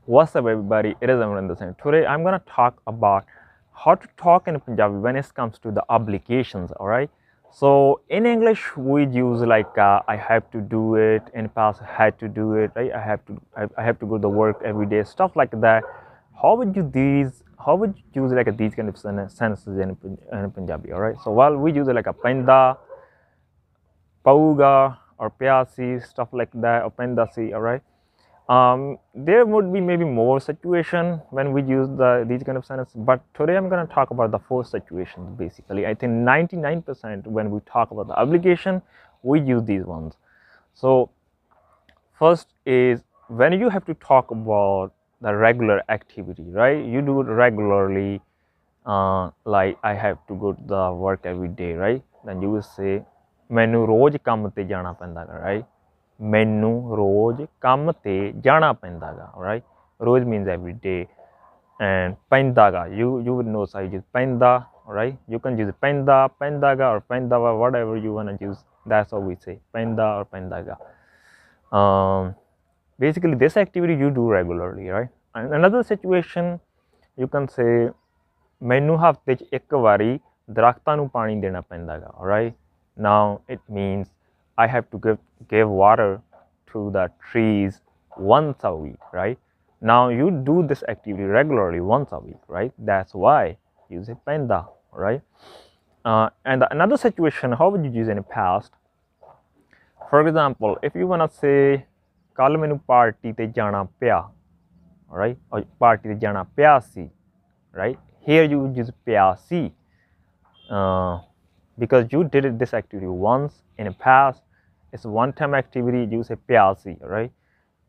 What's up, everybody? It is Amran the same. Today, I'm gonna talk about how to talk in Punjabi when it comes to the obligations. All right. So in English, we use like I have to do it. In the past, I had to do it. Right. I have to go to work every day. Stuff like that. How would you these? How would you use like these kind of sentences in Punjabi? All right. So while we use it like a penda, pauga, or pyasi, stuff like that, or pendasi. All right. There would be maybe more situation when we use these kind of sentences, but today I'm going to talk about the four situations. Basically, I think 99% when we talk about the obligation, we use these ones. So first is when you have to talk about the regular activity, right? You do it regularly, like I have to go to the work every day, right? Then you will say ਮੈਨੂੰ ਰੋਜ਼ ਕੰਮ ਤੇ ਜਾਣਾ ਪੈਂਦਾ ਗਾ, right? ਮੈਨੂੰ ਰੋਜ਼ ਕੰਮ ਤੇ ਜਾਣਾ ਪੈਂਦਾ ਗਾ, right? Rose means every day, and ਪੈਂਦਾ ਗਾ, you would know, so you use ਪੈਂਦਾ, right? You can use ਪੈਂਦਾ, ਪੈਂਦਾ ਗਾ, or ਪੈਂਦਾ ਵਾ, whatever you want to use. That's how we say ਪੈਂਦਾ or ਪੈਂਦਾ ਗਾ. Basically this activity you do regularly, right? And another situation, you can say ਮੈਨੂੰ ਹਫ਼ਤੇ 'ਚ ਇੱਕ ਵਾਰੀ ਦਰਖਤਾਂ ਨੂੰ ਪਾਣੀ ਦੇਣਾ ਪੈਂਦਾ ਗਾ, right? Now it means I have to give water to the trees once a week, right? Now you do this activity regularly once a week, right? That's why you say penda, right? And another situation, how would you use in the past? For example, if you wanna say ਕੱਲ ਮੈਨੂੰ party ਤੇ ਜਾਣਾ ਪਿਆ, right? Or party ਤੇ ਜਾਣਾ ਪਿਆ ਸੀ, right? Here you would use ਪਿਆ ਸੀ. Because you did this activity once in the past, it's a one-time activity, you say ਪਿਆ ਸੀ, right?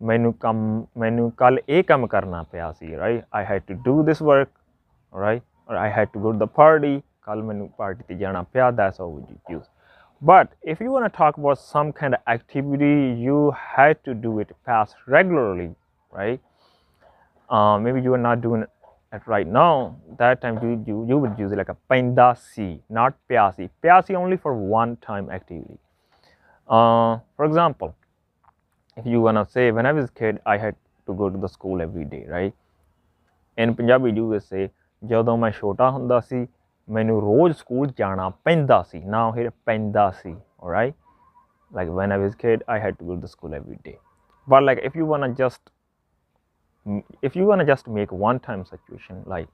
ਮੈਨੂੰ ਕੱਲ ਇਹ ਕੰਮ ਕਰਨਾ ਪਿਆ ਸੀ, right? I had to do this work, right? Or I had to go to the party, ਕੱਲ ਮੈਨੂੰ party ਤੇ ਜਾਣਾ ਪਿਆ. That's how would you use. But if you want to talk about some kind of activity you had to do it past regularly, right? Maybe you are not doing it right now. That time you would use it like a penda si, not pyasi. Pyasi only for one time activity. For example, if you wanna say when I was a kid I had to go to the school every day, right? In Punjabi you will say ਜਦੋਂ ਮੈਂ ਛੋਟਾ ਹੁੰਦਾ ਸੀ ਮੈਨੂੰ ਰੋਜ਼ school ਜਾਣਾ ਪੈਂਦਾ ਸੀ. Now here ਪੈਂਦਾ ਸੀ, alright? Like when I was a kid I had to go to the school every day. But like if you wanna just make one time situation, like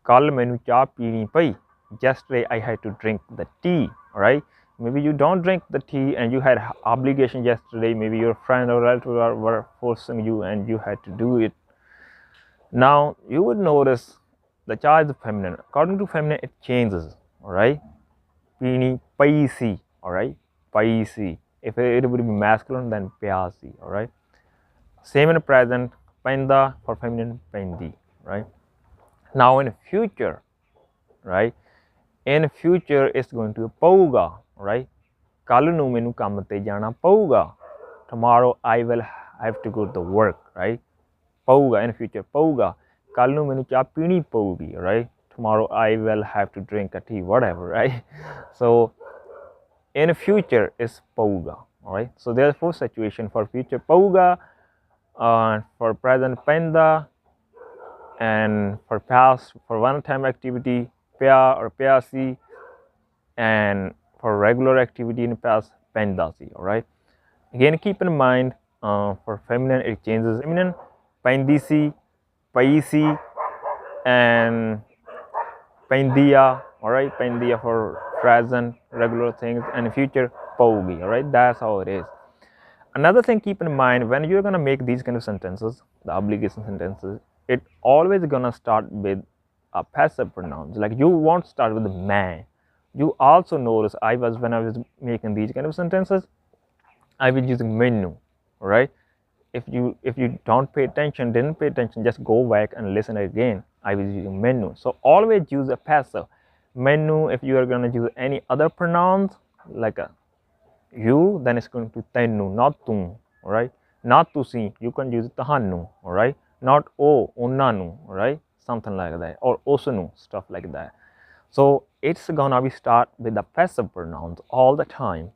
ਕੱਲ ਮੈਨੂੰ ਚਾਹ ਪੀਣੀ ਪਈ, yesterday I had to drink the tea, alright? Maybe you don't drink the tea and you had obligation yesterday, maybe your friend or relative were forcing you and you had to do it. Now you would notice the cha is feminine. According to feminine it changes, alright? Pini paisi, alright? Paisi. If it would be masculine then pyasi, alright? Same in the present, penda for feminine, pendi, right? Now in the future, right? In future it's going to be pauga, right? ਕੱਲ ਨੂੰ ਮੈਨੂੰ ਕੰਮ ਤੇ ਜਾਣਾ ਪਊਗਾ. Tomorrow I will have to go to work, right? ਪਊਗਾ in future, ਪਊਗਾ. ਕੱਲ ਨੂੰ ਮੈਨੂੰ ਚਾਹ ਪੀਣੀ ਪਊਗੀ, right? Tomorrow I will have to drink a tea, whatever, right? So in future is ਪਊਗਾ, alright? So there are four situations for future, ਪਊਗਾ, for present penda, and for past for one time activity pya or pyasi, and for regular activity in the past pendasi, alright? Again keep in mind, for feminine it changes. Feminine pendisi, paisi, and pendia, alright? Pendia for present regular things, and future paugi, alright? That's how it is. Another thing keep in mind, when you're gonna make these kind of sentences, the obligation sentences, it always gonna start with a passive pronouns. Like you won't start with man. You also notice when I was making these kind of sentences, I was using menu, right? If you didn't pay attention, just go back and listen again. I was using menu. So always use a passive. Menu, if you are gonna use any other pronouns like a you, then it's going to be tenu, not tum, alright? Not tusi, you can use tahanu, alright? Not o, onanu, alright? Something like that, or osunu, stuff like that. So it's gonna be start with the passive pronouns all the time.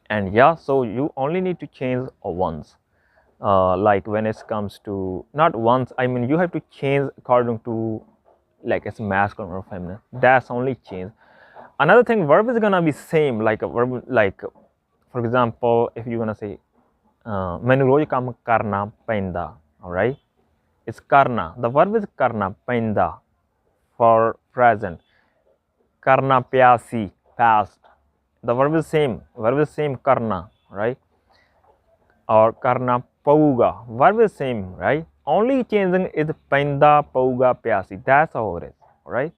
And yeah, so you only need to change once. like when it comes to not once, I mean you have to change according to like it's masculine or feminine. That's only change. Another thing, verb is gonna be same, like a verb, like for example, if you're gonna say ਮੈਨੂੰ ਰੋਜ਼ ਕੰਮ ਕਰਨਾ ਪੈਂਦਾ, alright, it's karna. The verb is karna ਪੈਂਦਾ for present. Karna ਪਿਆ ਸੀ past. The verb is same karna, right? Or karna ਪਊਗਾ, verb is same, right? Only changing is ਪੈਂਦਾ ਪਊਗਾ ਪਿਆ ਸੀ. That's how it is, right?